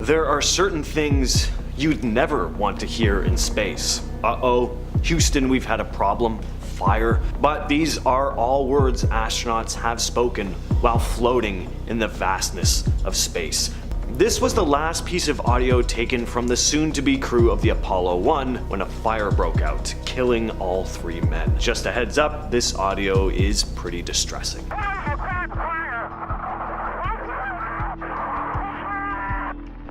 There are certain things you'd never want to hear in space. Uh-oh, Houston, we've had a problem. Fire. But these are all words astronauts have spoken while floating in the vastness of space. This was the last piece of audio taken from the soon-to-be crew of the Apollo 1 when a fire broke out, killing all 3 men. Just a heads up, this audio is pretty distressing.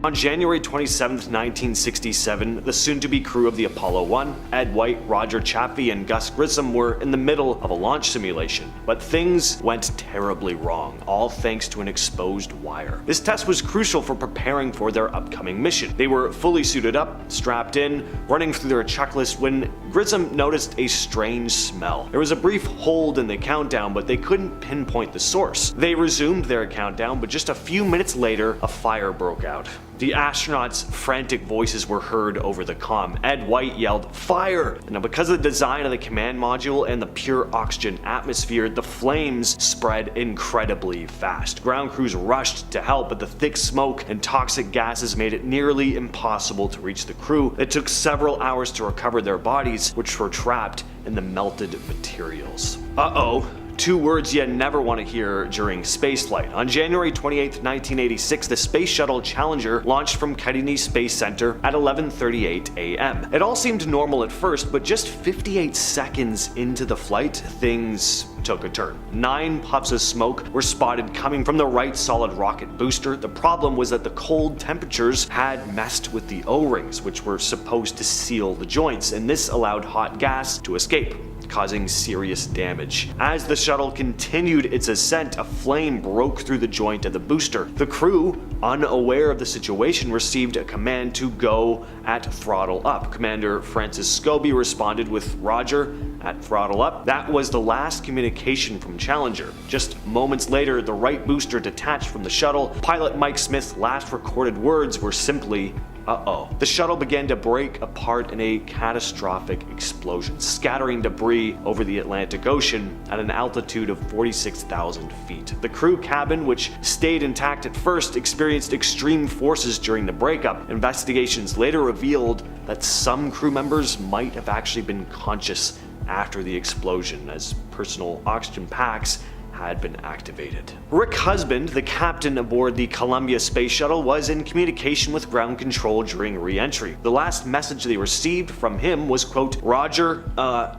On January 27, 1967, the soon-to-be crew of the Apollo 1, Ed White, Roger Chaffee, and Gus Grissom were in the middle of a launch simulation. But things went terribly wrong, all thanks to an exposed wire. This test was crucial for preparing for their upcoming mission. They were fully suited up, strapped in, running through their checklist when Grissom noticed a strange smell. There was a brief hold in the countdown, but they couldn't pinpoint the source. They resumed their countdown, but just a few minutes later, a fire broke out. The astronauts' frantic voices were heard over the comm. Ed White yelled, "Fire!" Now, because of the design of the command module and the pure oxygen atmosphere, the flames spread incredibly fast. Ground crews rushed to help, but the thick smoke and toxic gases made it nearly impossible to reach the crew. It took several hours to recover their bodies, which were trapped in the melted materials. Uh-oh. 2 words you never want to hear during spaceflight. On January 28, 1986, the Space Shuttle Challenger launched from Kennedy Space Center at 11:38 a.m. It all seemed normal at first, but just 58 seconds into the flight, things took a turn. 9 puffs of smoke were spotted coming from the right solid rocket booster. The problem was that the cold temperatures had messed with the O-rings, which were supposed to seal the joints, and this allowed hot gas to escape, causing serious damage. As the shuttle continued its ascent, a flame broke through the joint of the booster. The crew, unaware of the situation, received a command to go at throttle up. Commander Francis Scobie responded with "Roger" at throttle up. That was the last communication from Challenger. Just moments later, the right booster detached from the shuttle. Pilot Mike Smith's last recorded words were simply, "Uh-oh." The shuttle began to break apart in a catastrophic explosion, scattering debris over the Atlantic Ocean at an altitude of 46,000 feet. The crew cabin, which stayed intact at first, experienced extreme forces during the breakup. Investigations later revealed that some crew members might have actually been conscious after the explosion, as personal oxygen packs had been activated. Rick Husband, the captain aboard the Columbia Space Shuttle, was in communication with ground control during re-entry. The last message they received from him was, quote, "Roger,"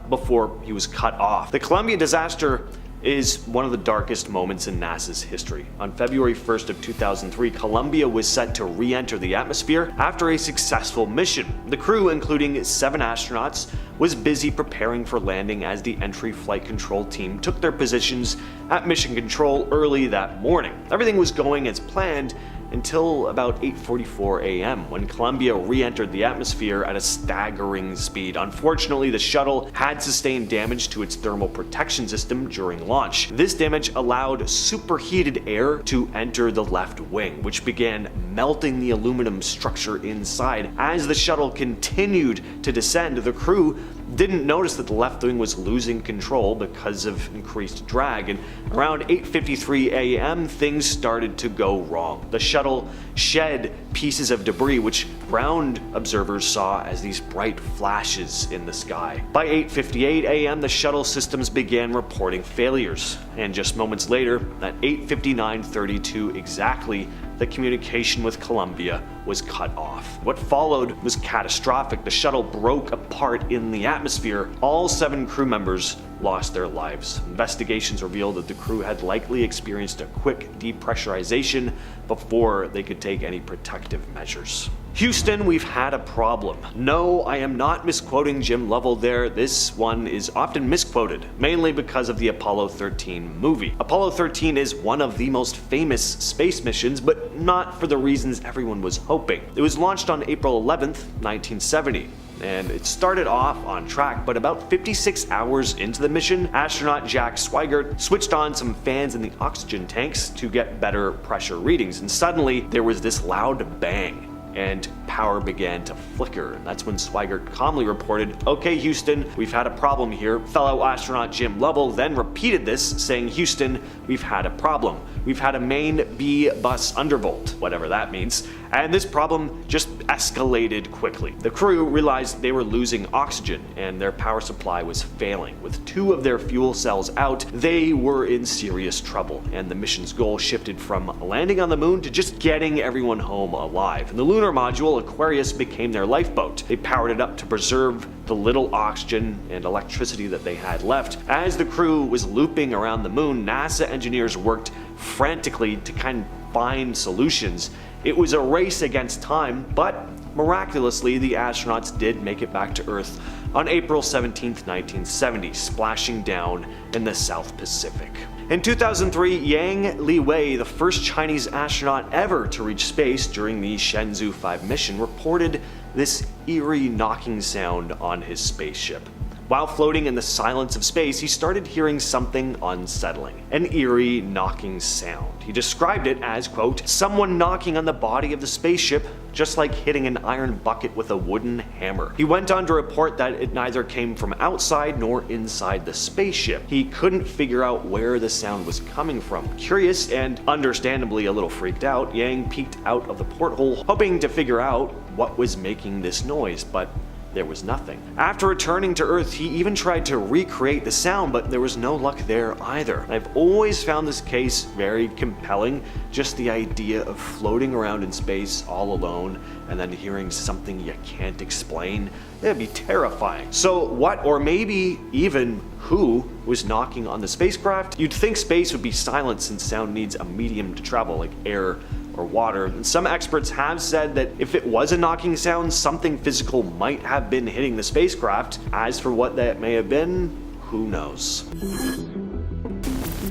before he was cut off. The Columbia disaster is one of the darkest moments in NASA's history. On February 1st of 2003, Columbia was set to re-enter the atmosphere after a successful mission. The crew, including 7 astronauts, was busy preparing for landing as the entry flight control team took their positions at mission control early that morning. Everything was going as planned until about 8:44 a.m. when Columbia re-entered the atmosphere at a staggering speed. Unfortunately, the shuttle had sustained damage to its thermal protection system during launch. This damage allowed superheated air to enter the left wing, which began melting the aluminum structure inside. As the shuttle continued to descend, the crew didn't notice that the left wing was losing control because of increased drag, and around 8:53 a.m. things started to go wrong. The shuttle shed pieces of debris, which ground observers saw as these bright flashes in the sky. By 8:58 a.m. the shuttle systems began reporting failures, and just moments later, at 8:59:32 exactly, the communication with Columbia was cut off. What followed was catastrophic. The shuttle broke apart in the atmosphere. All 7 crew members lost their lives. Investigations revealed that the crew had likely experienced a quick depressurization before they could take any protective measures. Houston, we've had a problem. No, I am not misquoting Jim Lovell there. This one is often misquoted, mainly because of the Apollo 13 movie. Apollo 13 is one of the most famous space missions, but not for the reasons everyone was hoping. It was launched on April 11th, 1970. And it started off on track, but about 56 hours into the mission, astronaut Jack Swigert switched on some fans in the oxygen tanks to get better pressure readings, and suddenly there was this loud bang, and power began to flicker. And that's when Swigert calmly reported, "Okay, Houston, we've had a problem here." Fellow astronaut Jim Lovell then repeated this, saying, "Houston, we've had a problem. We've had a main B bus undervolt," whatever that means. and this problem just escalated quickly. The crew realized they were losing oxygen and their power supply was failing. With 2 of their fuel cells out, they were in serious trouble, and the mission's goal shifted from landing on the moon to just getting everyone home alive. And the lunar module, Aquarius, became their lifeboat. They powered it up to preserve the little oxygen and electricity that they had left. As the crew was looping around the moon, NASA engineers worked frantically to kind of find solutions. It was a race against time, but miraculously the astronauts did make it back to Earth on April 17, 1970, splashing down in the South Pacific. In 2003, Yang Liwei, the first Chinese astronaut ever to reach space during the Shenzhou 5 mission, reported this eerie knocking sound on his spaceship. While floating in the silence of space, he started hearing something unsettling, an eerie knocking sound. He described it as, quote, someone knocking on the body of the spaceship, just like hitting an iron bucket with a wooden hammer. He went on to report that it neither came from outside nor inside the spaceship. He couldn't figure out where the sound was coming from. Curious and understandably a little freaked out, Yang peeked out of the porthole, hoping to figure out what was making this noise, but there was nothing. After returning to Earth, he even tried to recreate the sound, but there was no luck there either. I've always found this case very compelling, just the idea of floating around in space all alone and then hearing something you can't explain. That'd be terrifying. So what, or maybe even who, was knocking on the spacecraft? You'd think space would be silent since sound needs a medium to travel, like air or water. And some experts have said that if it was a knocking sound, something physical might have been hitting the spacecraft. As for what that may have been, who knows?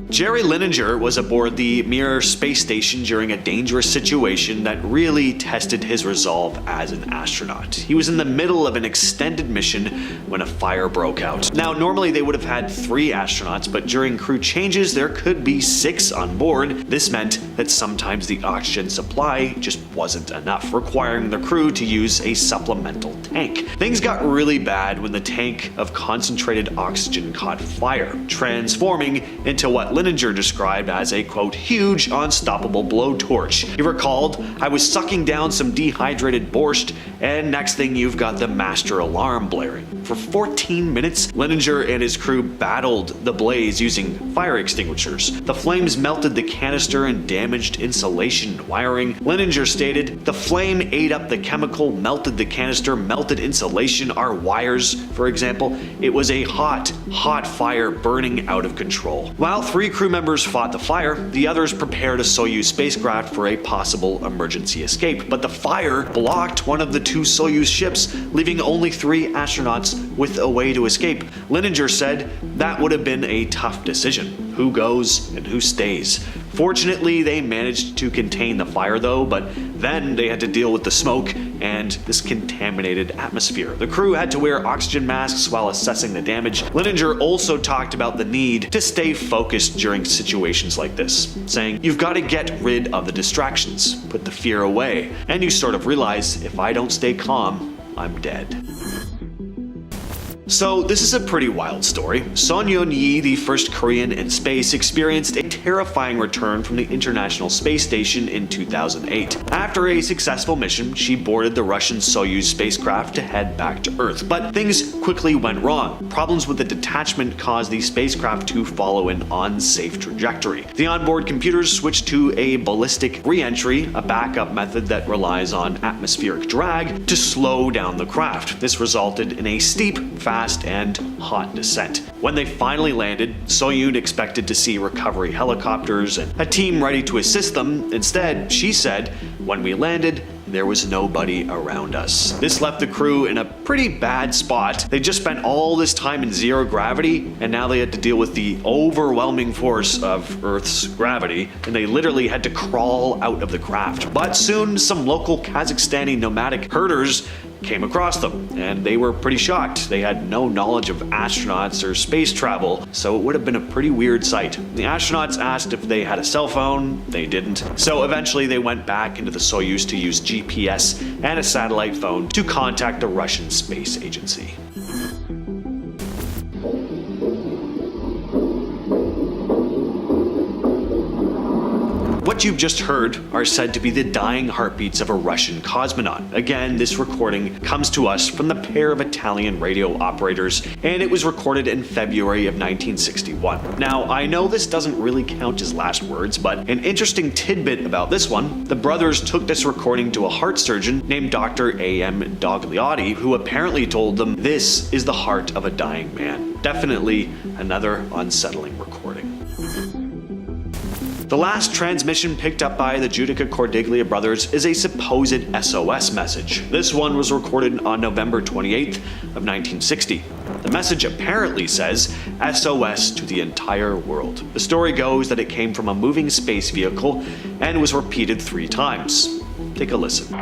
Jerry Linenger was aboard the Mir space station during a dangerous situation that really tested his resolve as an astronaut. He was in the middle of an extended mission when a fire broke out. Now, normally they would have had 3 astronauts, but during crew changes there could be 6 on board. This meant that sometimes the oxygen supply just wasn't enough, requiring the crew to use a supplemental tank. Things got really bad when the tank of concentrated oxygen caught fire, transforming into what Linenger described as a, quote, huge unstoppable blowtorch. He recalled, I was sucking down some dehydrated borscht, and next thing you've got the master alarm blaring. For 14 minutes, Linenger and his crew battled the blaze using fire extinguishers. The flames melted the canister and damaged insulation wiring. Linenger stated, the flame ate up the chemical, melted the canister, melted insulation, our wires, for example. It was a hot fire burning out of control. While 3 crew members fought the fire, the others prepared a Soyuz spacecraft for a possible emergency escape. But the fire blocked one of the 2 Soyuz ships, leaving only 3 astronauts with a way to escape. Linenger said that would have been a tough decision. Who goes and who stays? Fortunately, they managed to contain the fire though, but then they had to deal with the smoke and this contaminated atmosphere. The crew had to wear oxygen masks while assessing the damage. Linenger also talked about the need to stay focused during situations like this, saying, you've got to get rid of the distractions, put the fear away, and you sort of realize, if I don't stay calm, I'm dead. So this is a pretty wild story. Son Yeon-yi, the first Korean in space, experienced a terrifying return from the International Space Station in 2008. After a successful mission, she boarded the Russian Soyuz spacecraft to head back to Earth. But things quickly went wrong. Problems with the detachment caused the spacecraft to follow an unsafe trajectory. The onboard computers switched to a ballistic reentry, a backup method that relies on atmospheric drag to slow down the craft. This resulted in a steep, fast, and hot descent. When they finally landed, Soyuz expected to see recovery helicopters and a team ready to assist them. Instead, she said, when we landed, there was nobody around us. This left the crew in a pretty bad spot. They just spent all this time in zero gravity, and now they had to deal with the overwhelming force of Earth's gravity, and they literally had to crawl out of the craft. But soon, some local Kazakhstani nomadic herders came across them, and they were pretty shocked. They had no knowledge of astronauts or space travel, so it would have been a pretty weird sight. The astronauts asked if they had a cell phone. They didn't. So eventually they went back into the Soyuz to use GPS and a satellite phone to contact the Russian Space Agency. What What you've just heard are said to be the dying heartbeats of a Russian cosmonaut. Again, this recording comes to us from the pair of Italian radio operators, and it was recorded in February of 1961. Now, I know this doesn't really count as last words, but an interesting tidbit about this one: the brothers took this recording to a heart surgeon named Dr. A.M. Dogliotti, who apparently told them this is the heart of a dying man. Definitely another unsettling recording. The last transmission picked up by the Giudica Cordiglia brothers is a supposed SOS message. This one was recorded on November 28th of 1960. The message apparently says, "SOS to the entire world." The story goes that it came from a moving space vehicle and was repeated 3 times. Take a listen.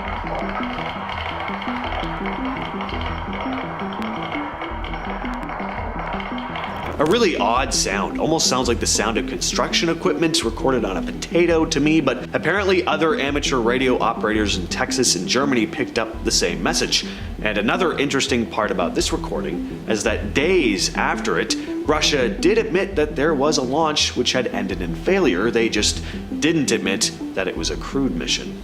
A really odd sound, almost sounds like the sound of construction equipment recorded on a potato to me, but apparently other amateur radio operators in Texas and Germany picked up the same message. And another interesting part about this recording is that days after it, Russia did admit that there was a launch which had ended in failure. They just didn't admit that it was a crewed mission.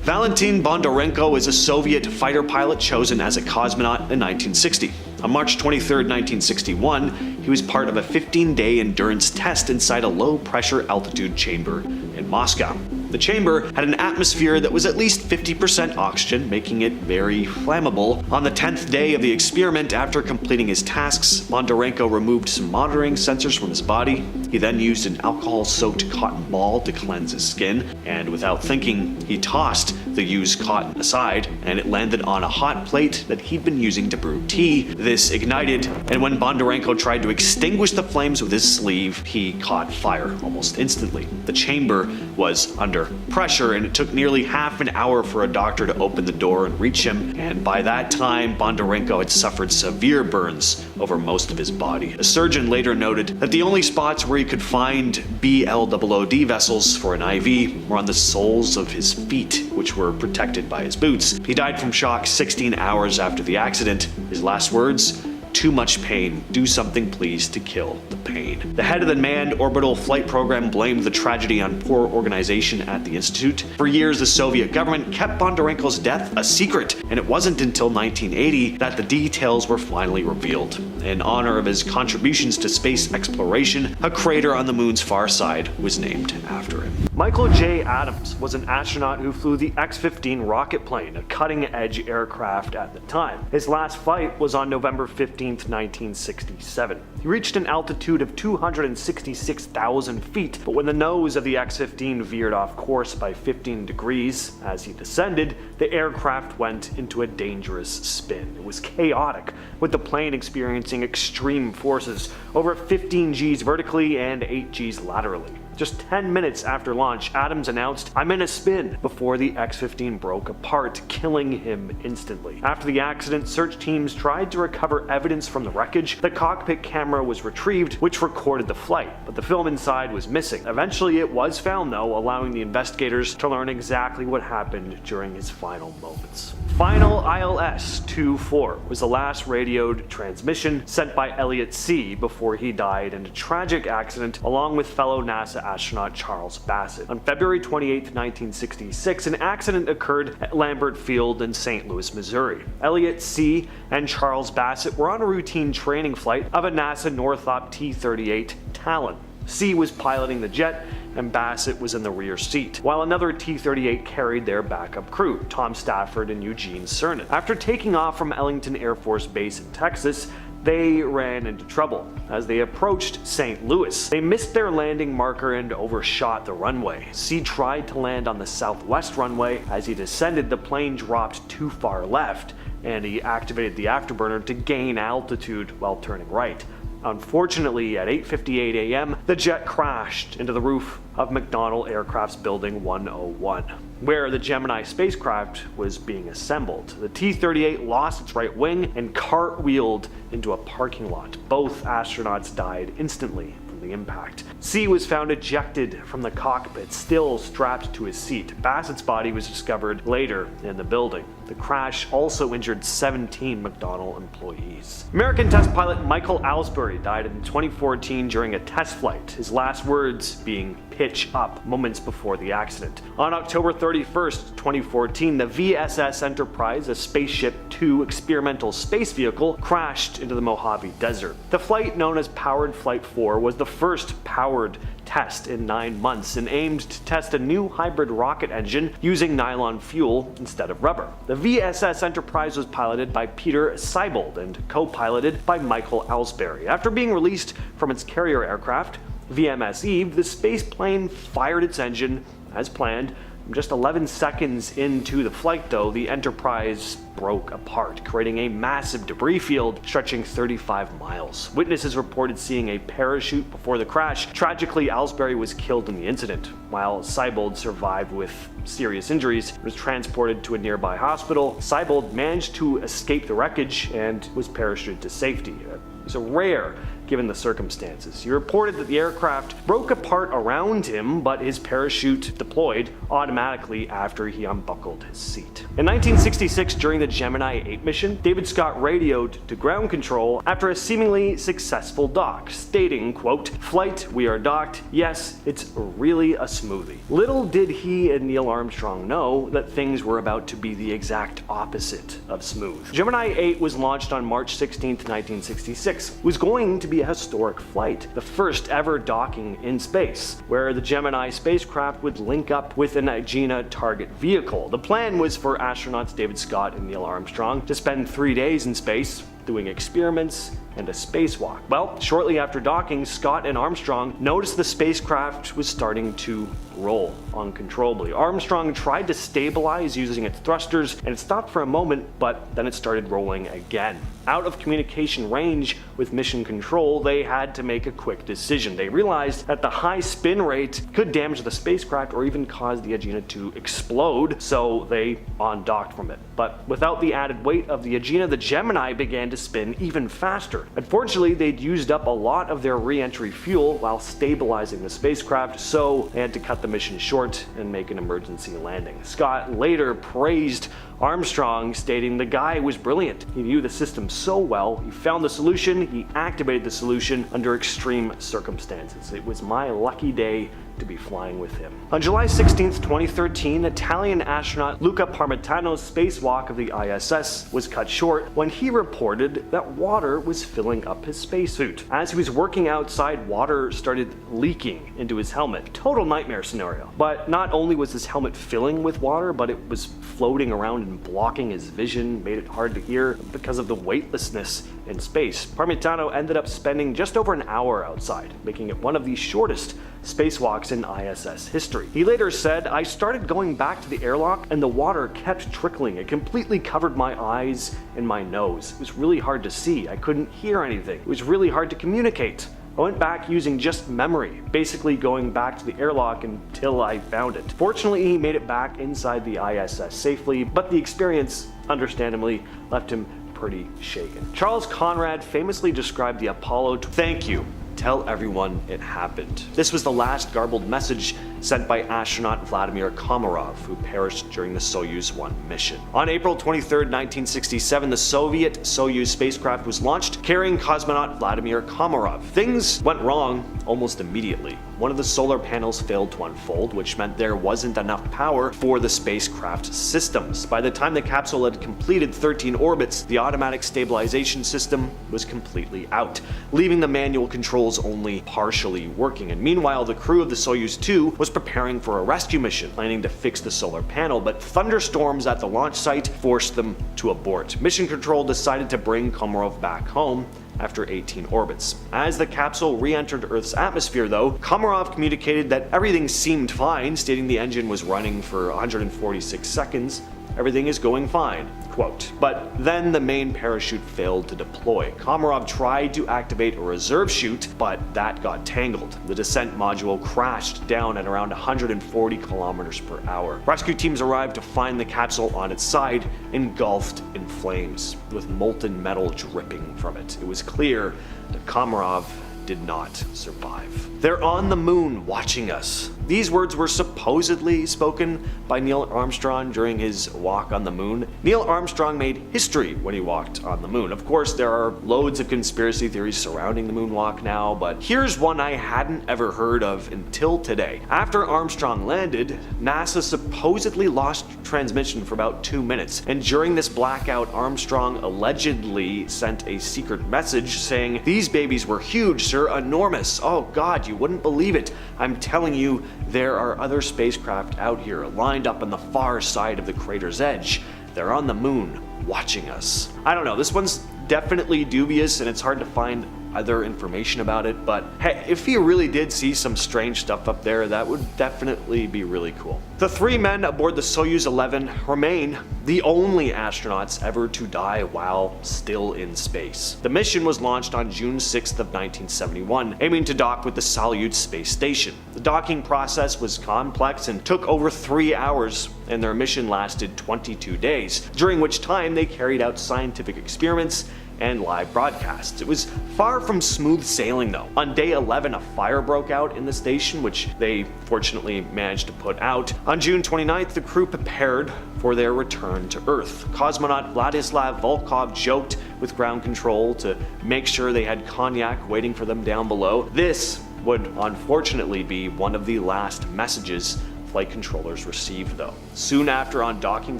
Valentin Bondarenko is a Soviet fighter pilot chosen as a cosmonaut in 1960. On March 23, 1961, he was part of a 15-day endurance test inside a low-pressure altitude chamber in Moscow. The chamber had an atmosphere that was at least 50% oxygen, making it very flammable. On the 10th day of the experiment, after completing his tasks, Bondarenko removed some monitoring sensors from his body. He then used an alcohol-soaked cotton ball to cleanse his skin, and without thinking, he tossed the used cotton aside, and it landed on a hot plate that he'd been using to brew tea. This ignited, and when Bondarenko tried to extinguish the flames with his sleeve, he caught fire almost instantly. The chamber was under pressure, and it took nearly half an hour for a doctor to open the door and reach him, and by that time, Bondarenko had suffered severe burns over most of his body. A surgeon later noted that the only spots where he could find BLOOD vessels for an IV were on the soles of his feet, which were protected by his boots. He died from shock 16 hours after the accident. His last words: "Too much pain. Do something please to kill the pain." The head of the manned orbital flight program blamed the tragedy on poor organization at the institute. For years, the Soviet government kept Bondarenko's death a secret, and it wasn't until 1980 that the details were finally revealed. In honor of his contributions to space exploration, a crater on the moon's far side was named after him. Michael J. Adams was an astronaut who flew the X-15 rocket plane, a cutting-edge aircraft at the time. His last flight was on November 15th, 1967. He reached an altitude of 266,000 feet, but when the nose of the X-15 veered off course by 15 degrees as he descended, the aircraft went into a dangerous spin. It was chaotic, with the plane experiencing extreme forces, over 15 Gs vertically and 8 Gs laterally. Just 10 minutes after launch, Adams announced, "I'm in a spin," before the X-15 broke apart, killing him instantly. After the accident, search teams tried to recover evidence from the wreckage. The cockpit camera was retrieved, which recorded the flight, but the film inside was missing. Eventually it was found though, allowing the investigators to learn exactly what happened during his final moments. Final ILS-24 was the last radioed transmission sent by Elliot C. before he died in a tragic accident along with fellow NASA astronaut Charles Bassett. On February 28, 1966, an accident occurred at Lambert Field in St. Louis, Missouri. Elliot C. and Charles Bassett were on a routine training flight of a NASA Northrop T-38 Talon. C was piloting the jet, and Bassett was in the rear seat, while another T-38 carried their backup crew, Tom Stafford and Eugene Cernan. After taking off from Ellington Air Force Base in Texas, they ran into trouble. As they approached St. Louis, they missed their landing marker and overshot the runway. C tried to land on the southwest runway. As he descended, the plane dropped too far left, and he activated the afterburner to gain altitude while turning right. Unfortunately, at 8:58 a.m., the jet crashed into the roof of McDonnell Aircraft's Building 101, where the Gemini spacecraft was being assembled. The T-38 lost its right wing and cartwheeled into a parking lot. Both astronauts died instantly from the impact. C was found ejected from the cockpit, still strapped to his seat. Bassett's body was discovered later in the building. The crash also injured 17 McDonnell employees. American test pilot Michael Aylesbury died in 2014 during a test flight, his last words being "pitch up" moments before the accident. On October 31st, 2014, the VSS Enterprise, a Spaceship Two experimental space vehicle, crashed into the Mojave Desert. The flight, known as Powered Flight 4, was the first powered test in 9 months and aimed to test a new hybrid rocket engine using nylon fuel instead of rubber. The VSS Enterprise was piloted by Peter Seibold and co-piloted by Michael Aylesbury. After being released from its carrier aircraft, VMS Eve, the space plane fired its engine as planned. Just 11 seconds into the flight, though, the Enterprise broke apart, creating a massive debris field stretching 35 miles. Witnesses reported seeing a parachute before the crash. Tragically, Aylesbury was killed in the incident, while Seibold survived with serious injuries and was transported to a nearby hospital. Seibold managed to escape the wreckage and was parachuted to safety. It was a rare given the circumstances. He reported that the aircraft broke apart around him, but his parachute deployed automatically after he unbuckled his seat. In 1966, during the Gemini 8 mission, David Scott radioed to ground control after a seemingly successful dock, stating, quote, "Flight, we are docked. Yes, it's really a smoothie." Little did he and Neil Armstrong know that things were about to be the exact opposite of smooth. Gemini 8 was launched on March 16, 1966. It was going to be a historic flight, the first ever docking in space, where the Gemini spacecraft would link up with an Agena target vehicle. The plan was for astronauts David Scott and Neil Armstrong to spend 3 days in space doing experiments and a spacewalk. Well, shortly after docking, Scott and Armstrong noticed the spacecraft was starting to roll uncontrollably. Armstrong tried to stabilize using its thrusters, and it stopped for a moment, but then it started rolling again. Out of communication range with mission control, they had to make a quick decision. They realized that the high spin rate could damage the spacecraft or even cause the Agena to explode, so they undocked from it. But without the added weight of the Agena, the Gemini began to spin even faster. Unfortunately, they'd used up a lot of their re-entry fuel while stabilizing the spacecraft, so they had to cut the mission short and make an emergency landing. Scott later praised Armstrong, stating the guy was brilliant. He knew the system so well, he found the solution, he activated the solution under extreme circumstances. It was my lucky day to be flying with him. On July 16, 2013, Italian astronaut Luca Parmitano's spacewalk of the ISS was cut short when he reported that water was filling up his spacesuit. As he was working outside, water started leaking into his helmet. Total nightmare scenario. But not only was his helmet filling with water, but it was floating around and blocking his vision, made it hard to hear because of the weightlessness in space. Parmitano ended up spending just over an hour outside, making it one of the shortest spacewalks in ISS history. He later said, "I started going back to the airlock and the water kept trickling. It completely covered my eyes and my nose. It was really hard to see. I couldn't hear anything. It was really hard to communicate. I went back using just memory, basically going back to the airlock until I found it." Fortunately, he made it back inside the ISS safely, but the experience, understandably, left him pretty shaken. Charles Conrad famously described the Apollo "Thank you. Tell everyone it happened." This was the last garbled message sent by astronaut Vladimir Komarov, who perished during the Soyuz 1 mission. On April 23, 1967, the Soviet Soyuz spacecraft was launched, carrying cosmonaut Vladimir Komarov. Things went wrong almost immediately. One of the solar panels failed to unfold, which meant there wasn't enough power for the spacecraft systems. By the time the capsule had completed 13 orbits, the automatic stabilization system was completely out, leaving the manual controls only partially working. And meanwhile, the crew of the Soyuz 2 was preparing for a rescue mission, planning to fix the solar panel, but thunderstorms at the launch site forced them to abort. Mission Control decided to bring Komarov back home after 18 orbits. As the capsule re-entered Earth's atmosphere, though, Komarov communicated that everything seemed fine, stating the engine was running for 146 seconds. "Everything is going fine," quote. But then the main parachute failed to deploy. Komarov tried to activate a reserve chute, but that got tangled. The descent module crashed down at around 140 kilometers per hour. Rescue teams arrived to find the capsule on its side, engulfed in flames, with molten metal dripping from it. It was clear that Komarov did not survive. They're on the moon watching us. These words were supposedly spoken by Neil Armstrong during his walk on the moon. Neil Armstrong made history when he walked on the moon. Of course, there are loads of conspiracy theories surrounding the moonwalk now, but here's one I hadn't ever heard of until today. After Armstrong landed, NASA supposedly lost transmission for about 2 minutes, and during this blackout, Armstrong allegedly sent a secret message saying, "These babies were huge, sir, enormous. Oh God, you wouldn't believe it. I'm telling you, there are other spacecraft out here lined up on the far side of the crater's edge. They're on the moon watching us." I don't know, this one's definitely dubious and it's hard to find other information about it, but hey, if he really did see some strange stuff up there, that would definitely be really cool. The 3 men aboard the Soyuz 11 remain the only astronauts ever to die while still in space. The mission was launched on June 6th of 1971, aiming to dock with the Soyuz space station. The docking process was complex and took over 3 hours, and their mission lasted 22 days, during which time they carried out scientific experiments and live broadcasts. It was far from smooth sailing though. On day 11, a fire broke out in the station, which they fortunately managed to put out. On June 29th, the crew prepared for their return to Earth. Cosmonaut Vladislav Volkov joked with ground control to make sure they had cognac waiting for them down below. This would unfortunately be one of the last messages flight controllers received though. Soon after on docking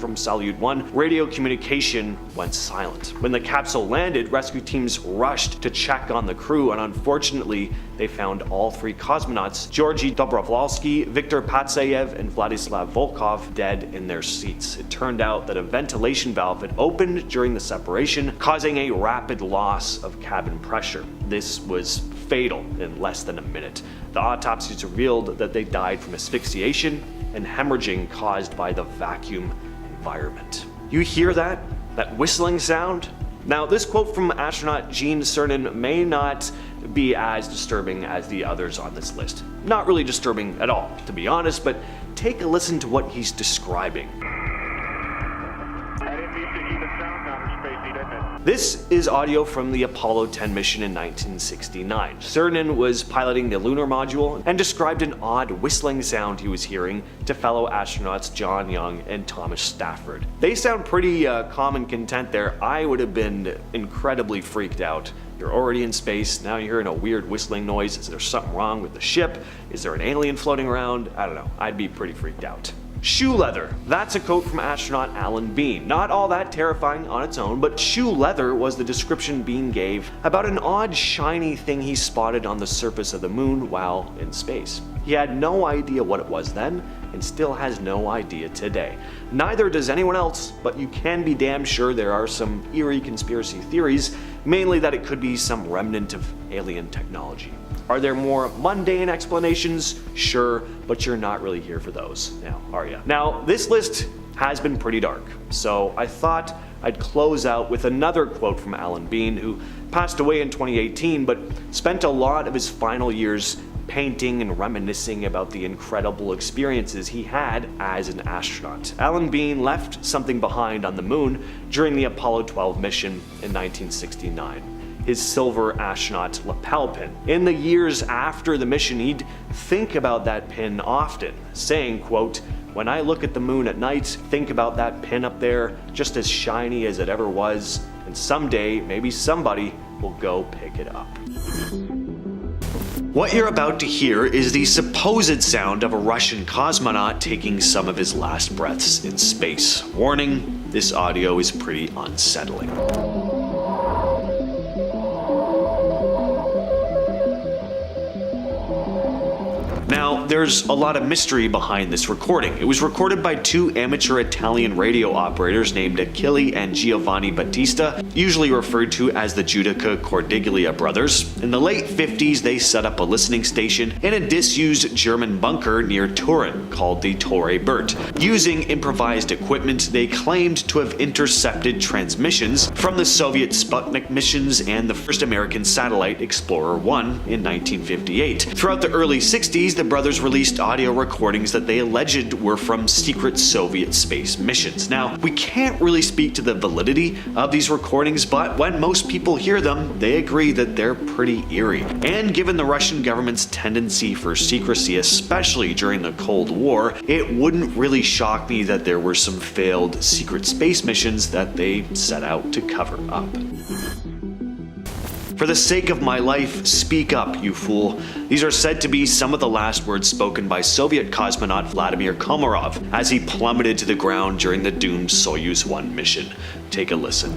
from Salyut 1, radio communication went silent. When the capsule landed, rescue teams rushed to check on the crew, and unfortunately they found all 3 cosmonauts, Georgy Dobrovolsky, Viktor Patsayev, and Vladislav Volkov, dead in their seats. It turned out that a ventilation valve had opened during the separation, causing a rapid loss of cabin pressure. This was fatal in less than a minute. The autopsies revealed that they died from asphyxiation and hemorrhaging caused by the vacuum environment. You hear that? That whistling sound? Now, this quote from astronaut Gene Cernan may not be as disturbing as the others on this list. Not really disturbing at all, to be honest, but take a listen to what he's describing. This is audio from the Apollo 10 mission in 1969. Cernan was piloting the lunar module and described an odd whistling sound he was hearing to fellow astronauts John Young and Thomas Stafford. They sound pretty calm and content there. I would have been incredibly freaked out. You're already in space, now you're hearing a weird whistling noise. Is there something wrong with the ship? Is there an alien floating around? I don't know. I'd be pretty freaked out. Shoe leather. That's a quote from astronaut Alan Bean. Not all that terrifying on its own, but shoe leather was the description Bean gave about an odd shiny thing he spotted on the surface of the moon while in space. He had no idea what it was then, and still has no idea today. Neither does anyone else, but you can be damn sure there are some eerie conspiracy theories, mainly that it could be some remnant of alien technology. Are there more mundane explanations? Sure, but you're not really here for those now, are you? Now, this list has been pretty dark, so I thought I'd close out with another quote from Alan Bean, who passed away in 2018, but spent a lot of his final years painting and reminiscing about the incredible experiences he had as an astronaut. Alan Bean left something behind on the moon during the Apollo 12 mission in 1969. His silver astronaut lapel pin. In the years after the mission, he'd think about that pin often, saying, quote, "When I look at the moon at night, think about that pin up there, just as shiny as it ever was, and someday, maybe somebody will go pick it up." What you're about to hear is the supposed sound of a Russian cosmonaut taking some of his last breaths in space. Warning, this audio is pretty unsettling. Now, there's a lot of mystery behind this recording. It was recorded by 2 amateur Italian radio operators named Achille and Giovanni Battista, usually referred to as the Giudica Cordiglia brothers. In the late 50s, they set up a listening station in a disused German bunker near Turin called the Torre Bert. Using improvised equipment, they claimed to have intercepted transmissions from the Soviet Sputnik missions and the first American satellite Explorer 1 in 1958. Throughout the early 60s, the brothers others released audio recordings that they alleged were from secret Soviet space missions. Now, we can't really speak to the validity of these recordings, but when most people hear them, they agree that they're pretty eerie. And given the Russian government's tendency for secrecy, especially during the Cold War, it wouldn't really shock me that there were some failed secret space missions that they set out to cover up. For the sake of my life, speak up, you fool. These are said to be some of the last words spoken by Soviet cosmonaut Vladimir Komarov as he plummeted to the ground during the doomed Soyuz 1 mission. Take a listen.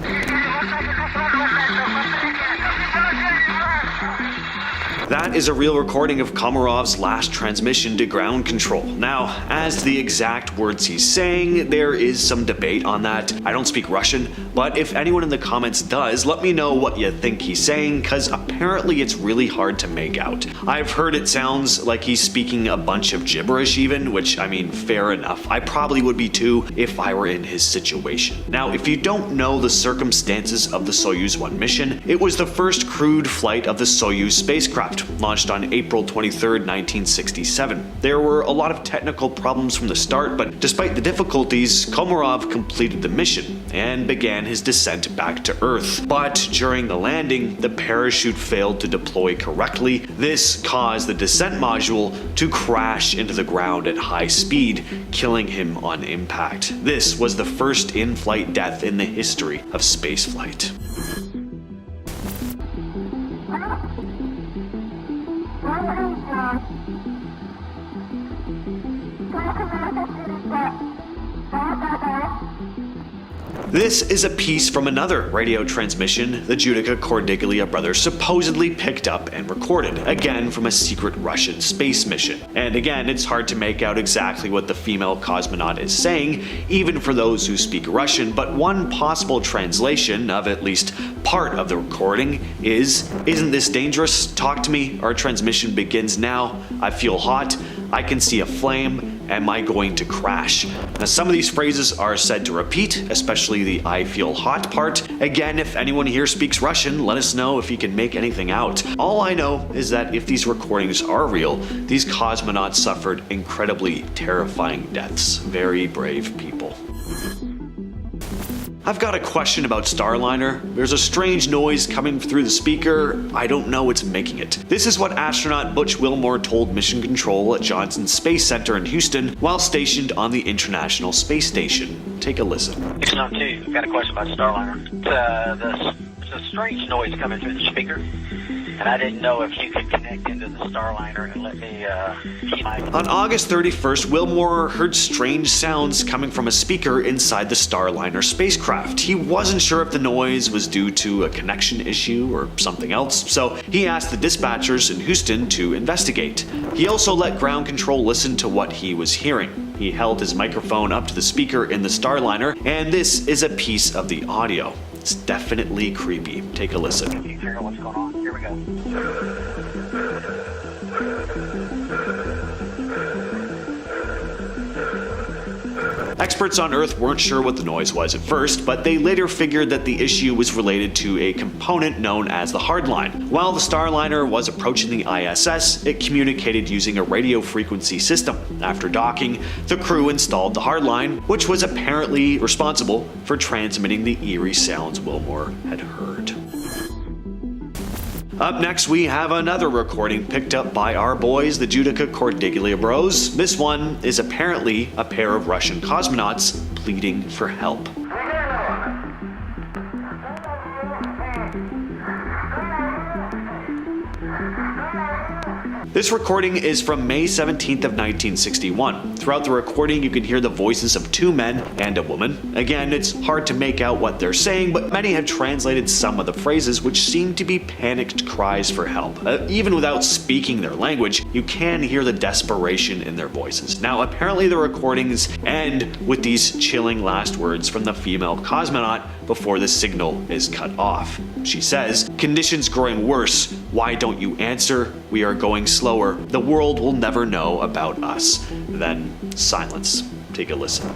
That is a real recording of Komarov's last transmission to ground control. Now, as to the exact words he's saying, there is some debate on that. I don't speak Russian, but if anyone in the comments does, let me know what you think he's saying, cause apparently it's really hard to make out. I've heard it sounds like he's speaking a bunch of gibberish even, which I mean, fair enough. I probably would be too if I were in his situation. Now, if you don't know the circumstances of the Soyuz 1 mission, it was the first crewed flight of the Soyuz spacecraft, launched on April 23, 1967. There were a lot of technical problems from the start, but despite the difficulties, Komarov completed the mission and began his descent back to Earth. But during the landing, the parachute failed to deploy correctly. This caused the descent module to crash into the ground at high speed, killing him on impact. This was the first in-flight death in the history of spaceflight. This is a piece from another radio transmission the Judica Cordiglia brothers supposedly picked up and recorded, again from a secret Russian space mission. And again, it's hard to make out exactly what the female cosmonaut is saying, even for those who speak Russian, but one possible translation of at least part of the recording is, "Isn't this dangerous? Talk to me. Our transmission begins now. I feel hot. I can see a flame. Am I going to crash?" Now, some of these phrases are said to repeat, especially the "I feel hot" part. Again, if anyone here speaks Russian, let us know if you can make anything out. All I know is that if these recordings are real, these cosmonauts suffered incredibly terrifying deaths. Very brave people. I've got a question about Starliner. There's a strange noise coming through the speaker. I don't know what's making it. This is what astronaut Butch Wilmore told Mission Control at Johnson Space Center in Houston while stationed on the International Space Station. Take a listen. Astronaut 2, I've got a question about Starliner. There's a strange noise coming through the speaker, and I didn't know if you could connect into the Starliner and let me keep my... On August 31st, Wilmore heard strange sounds coming from a speaker inside the Starliner spacecraft. He wasn't sure if the noise was due to a connection issue or something else, so he asked the dispatchers in Houston to investigate. He also let ground control listen to what he was hearing. He held his microphone up to the speaker in the Starliner, and this is a piece of the audio. It's definitely creepy. Take a listen. Can you figure out what's going on? Here we go. Experts on Earth weren't sure what the noise was at first, but they later figured that the issue was related to a component known as the hardline. While the Starliner was approaching the ISS, it communicated using a radio frequency system. After docking, the crew installed the hardline, which was apparently responsible for transmitting the eerie sounds Wilmore had heard. Up next, we have another recording picked up by our boys, the Judica Cordiglia bros. This one is apparently a pair of Russian cosmonauts pleading for help. This recording is from May 17th of 1961. Throughout the recording, you can hear the voices of two men and a woman. Again, it's hard to make out what they're saying, but many have translated some of the phrases, which seem to be panicked cries for help. Even without speaking their language, you can hear the desperation in their voices. Now, apparently the recordings end with these chilling last words from the female cosmonaut before the signal is cut off. She says, "Conditions growing worse. Why don't you answer? We are going slower. The world will never know about us." Then silence. Take a listen.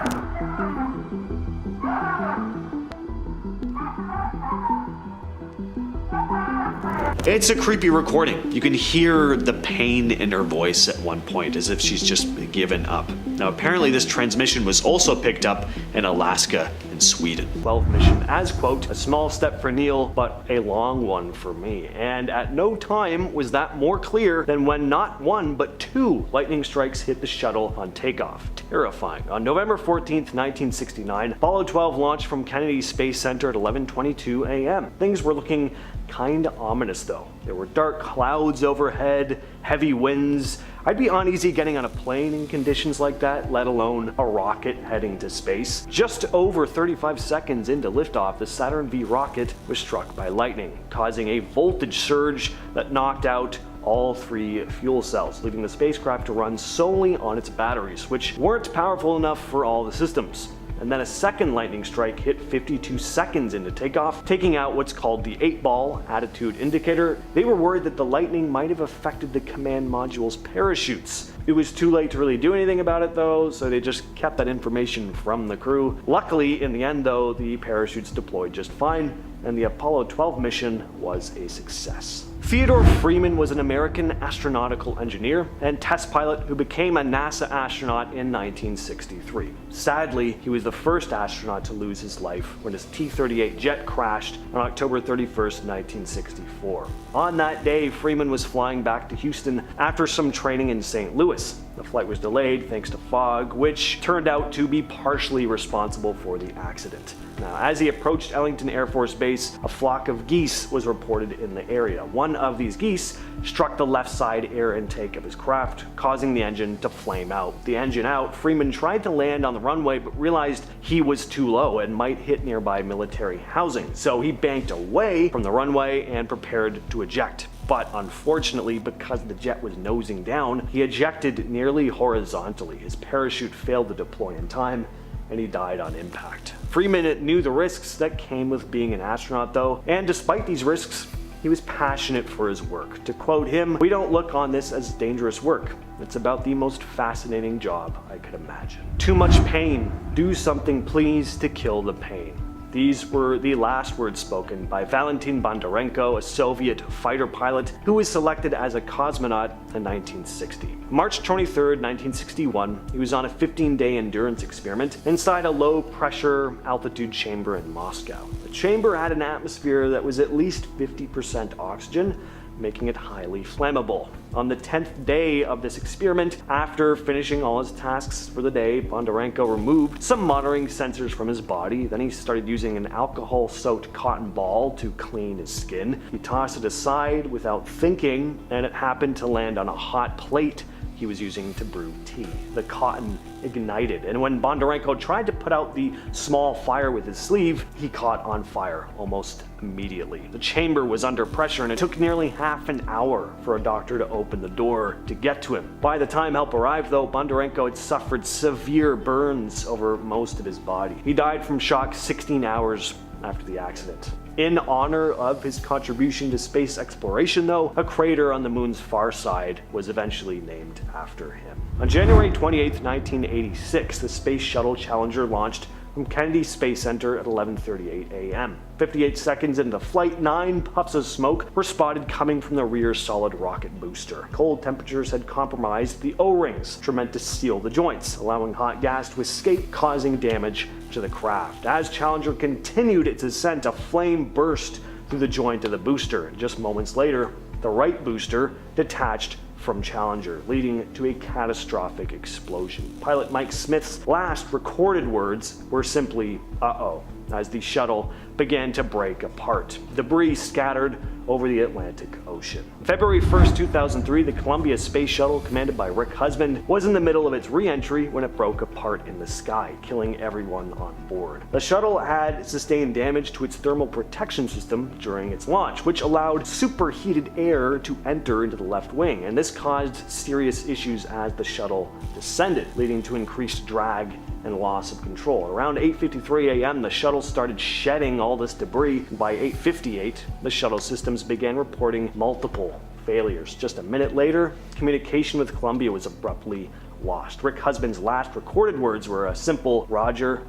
It's a creepy recording. You can hear the pain in her voice at one point, as if she's just given up. Now, apparently this transmission was also picked up in Alaska and Sweden. 12 mission as, quote, a small step for Neil, but a long one for me. And at no time was that more clear than when not one, but two lightning strikes hit the shuttle on takeoff. Terrifying. On November 14th, 1969, Apollo 12 launched from Kennedy Space Center at 11:22 a.m. Things were looking kinda ominous though. There were dark clouds overhead, heavy winds. I'd be uneasy getting on a plane in conditions like that, let alone a rocket heading to space. Just over 35 seconds into liftoff, the Saturn V rocket was struck by lightning, causing a voltage surge that knocked out all three fuel cells, leaving the spacecraft to run solely on its batteries, which weren't powerful enough for all the systems. And then a second lightning strike hit 52 seconds into takeoff, taking out what's called the 8-ball attitude indicator. They were worried that the lightning might have affected the command module's parachutes. It was too late to really do anything about it though, so they just kept that information from the crew. Luckily, in the end though, the parachutes deployed just fine, and the Apollo 12 mission was a success. Theodore Freeman was an American astronautical engineer and test pilot who became a NASA astronaut in 1963. Sadly, he was the first astronaut to lose his life when his T-38 jet crashed on October 31st, 1964. On that day, Freeman was flying back to Houston after some training in St. Louis. The flight was delayed thanks to fog, which turned out to be partially responsible for the accident. Now, as he approached Ellington Air Force Base, a flock of geese was reported in the area. One of these geese struck the left side air intake of his craft, causing the engine to flame out. The engine out, Freeman tried to land on the runway but realized he was too low and might hit nearby military housing. So he banked away from the runway and prepared to eject. But unfortunately, because the jet was nosing down, he ejected nearly horizontally. His parachute failed to deploy in time, and he died on impact. Freeman knew the risks that came with being an astronaut though, and despite these risks, he was passionate for his work. To quote him, "We don't look on this as dangerous work. It's about the most fascinating job I could imagine. Too much pain. Do something please to kill the pain." These were the last words spoken by Valentin Bondarenko, a Soviet fighter pilot who was selected as a cosmonaut in 1960. March 23, 1961, he was on a 15-day endurance experiment inside a low-pressure altitude chamber in Moscow. The chamber had an atmosphere that was at least 50% oxygen, making it highly flammable. On the 10th day of this experiment, after finishing all his tasks for the day, Bondarenko removed some monitoring sensors from his body. Then he started using an alcohol-soaked cotton ball to clean his skin. He tossed it aside without thinking, and it happened to land on a hot plate he was using to brew tea. The cotton ignited, and when Bondarenko tried to put out the small fire with his sleeve, he caught on fire almost immediately. The chamber was under pressure, and it took nearly half an hour for a doctor to open the door to get to him. By the time help arrived though, Bondarenko had suffered severe burns over most of his body. He died from shock 16 hours after the accident. In honor of his contribution to space exploration though, a crater on the moon's far side was eventually named after him. On January 28, 1986, the Space Shuttle Challenger launched from Kennedy Space Center at 11:38 a.m. 58 seconds into flight, 9 puffs of smoke were spotted coming from the rear solid rocket booster. Cold temperatures had compromised the O-rings, which were meant to seal the joints, allowing hot gas to escape, causing damage to the craft. As Challenger continued its ascent, a flame burst through the joint of the booster, and just moments later, the right booster detached from Challenger, leading to a catastrophic explosion. Pilot Mike Smith's last recorded words were simply, "uh-oh," as the shuttle began to break apart. Debris scattered over the Atlantic Ocean. February 1st, 2003, the Columbia Space Shuttle, commanded by Rick Husband, was in the middle of its re-entry when it broke apart in the sky, killing everyone on board. The shuttle had sustained damage to its thermal protection system during its launch, which allowed superheated air to enter into the left wing, and this caused serious issues as the shuttle descended, leading to increased drag and loss of control. Around 8:53 a.m., the shuttle started shedding all this debris. By 8:58, the shuttle systems began reporting multiple failures. Just a minute later, communication with Columbia was abruptly lost. Rick Husband's last recorded words were a simple "Roger,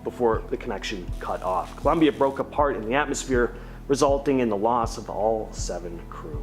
before the connection cut off. Columbia broke apart in the atmosphere, resulting in the loss of all 7 crew.